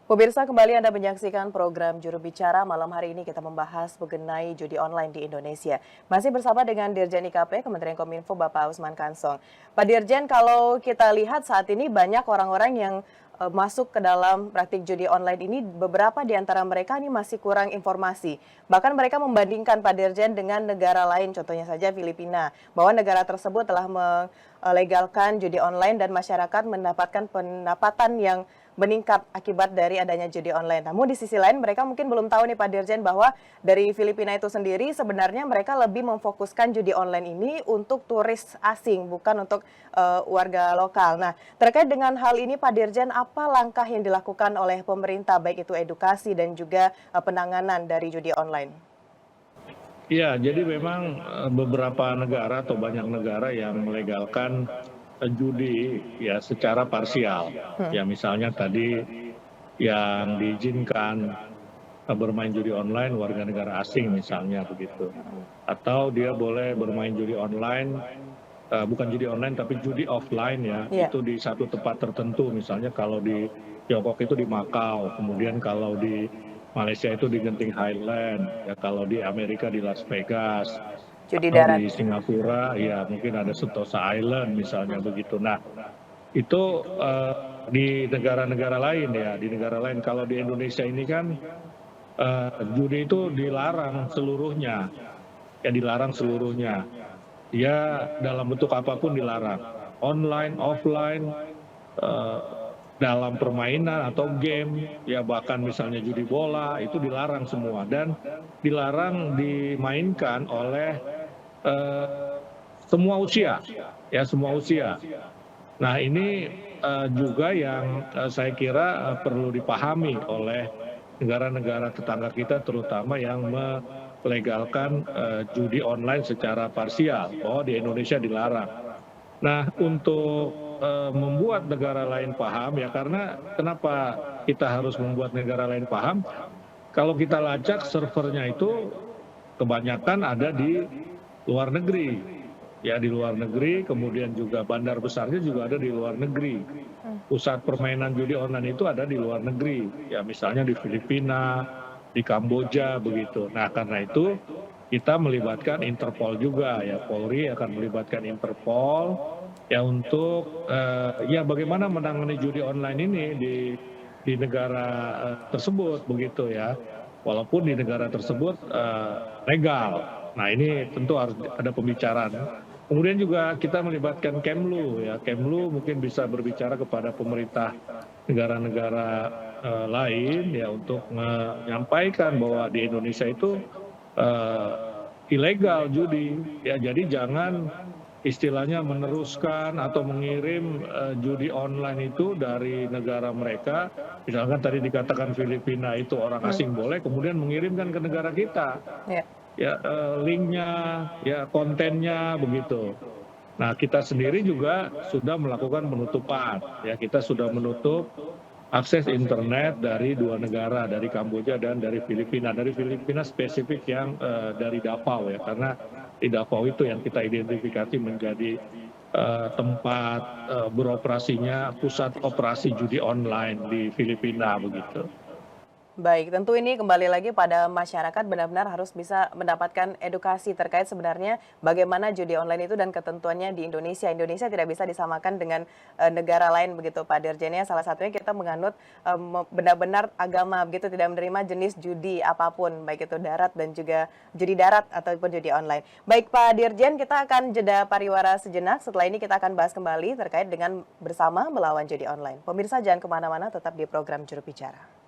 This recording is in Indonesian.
Pemirsa, kembali Anda menyaksikan program Juru Bicara. Malam hari ini kita membahas mengenai judi online di Indonesia. Masih bersama dengan Dirjen IKP Kementerian Kominfo Bapak Usman Kansong. Pak Dirjen, kalau kita lihat saat ini banyak orang-orang yang masuk ke dalam praktik judi online ini, beberapa di antara mereka ini masih kurang informasi. Bahkan mereka membandingkan Pak Dirjen dengan negara lain, contohnya saja Filipina, bahwa negara tersebut telah melegalkan judi online dan masyarakat mendapatkan pendapatan yang meningkat akibat dari adanya judi online. Namun di sisi lain mereka mungkin belum tahu nih Pak Dirjen bahwa dari Filipina itu sendiri sebenarnya mereka lebih memfokuskan judi online ini untuk turis asing, bukan untuk warga lokal. Nah, terkait dengan hal ini Pak Dirjen, apa langkah yang dilakukan oleh pemerintah baik itu edukasi dan juga penanganan dari judi online? Iya, jadi memang beberapa negara atau banyak negara yang melegalkan judi ya secara parsial. Hmm. Ya misalnya tadi yang diizinkan bermain judi online warga negara asing misalnya begitu. Atau dia boleh bermain judi online, bukan judi online tapi judi offline ya, Iya. itu di satu tempat tertentu. Misalnya kalau di Tiongkok itu di Makau, kemudian kalau di Malaysia itu di Genting Highland, ya kalau di Amerika di Las Vegas, Judi atau darat. di Singapura ya mungkin ada Sentosa Island misalnya begitu. Nah, itu di negara-negara lain ya, di negara lain. Kalau di Indonesia ini kan judi itu dilarang seluruhnya, ya dilarang seluruhnya. Ya dalam bentuk apapun dilarang, online, offline, eh, dalam permainan atau game, ya bahkan misalnya judi bola itu dilarang semua dan dilarang dimainkan oleh semua usia, ya semua usia. Nah ini juga yang saya kira perlu dipahami oleh negara-negara tetangga kita terutama yang melegalkan judi online secara parsial, bahwa di Indonesia dilarang. Nah untuk membuat negara lain paham ya, karena kenapa kita harus membuat negara lain paham, kalau kita lacak servernya itu kebanyakan ada di luar negeri, ya di luar negeri, kemudian juga bandar besarnya juga ada di luar negeri. Pusat permainan judi online itu ada di luar negeri, ya misalnya di Filipina, di Kamboja begitu. Nah karena itu kita melibatkan Interpol juga, ya Polri akan melibatkan Interpol ya untuk ya bagaimana menangani judi online ini di negara tersebut begitu ya. Walaupun di negara tersebut legal. Nah ini tentu harus ada pembicaraan. Kemudian juga kita melibatkan Kemlu ya. Kemlu mungkin bisa berbicara kepada pemerintah negara-negara lain ya untuk menyampaikan bahwa di Indonesia itu ilegal judi ya. Jadi jangan istilahnya meneruskan atau mengirim judi online itu dari negara mereka. Misalkan tadi dikatakan Filipina itu orang asing boleh, kemudian mengirimkan ke negara kita. Ya. Ya linknya, ya kontennya begitu. Nah kita sendiri juga sudah melakukan penutupan. Ya kita sudah menutup akses internet dari dua negara, dari Kamboja dan dari Filipina. Dari Filipina spesifik yang dari Davao ya, karena di Davao itu yang kita identifikasi menjadi tempat beroperasinya pusat operasi judi online di Filipina begitu. Baik, tentu ini kembali lagi pada masyarakat benar-benar harus bisa mendapatkan edukasi terkait sebenarnya bagaimana judi online itu dan ketentuannya di Indonesia. Indonesia tidak bisa disamakan dengan negara lain begitu Pak Dirjen. Salah satunya kita menganut benar-benar agama begitu, tidak menerima jenis judi apapun, baik itu darat dan juga judi darat ataupun judi online. Baik Pak Dirjen, kita akan jeda pariwara sejenak. Setelah ini kita akan bahas kembali terkait dengan bersama melawan judi online. Pemirsa jangan kemana-mana, tetap di program Juru Bicara.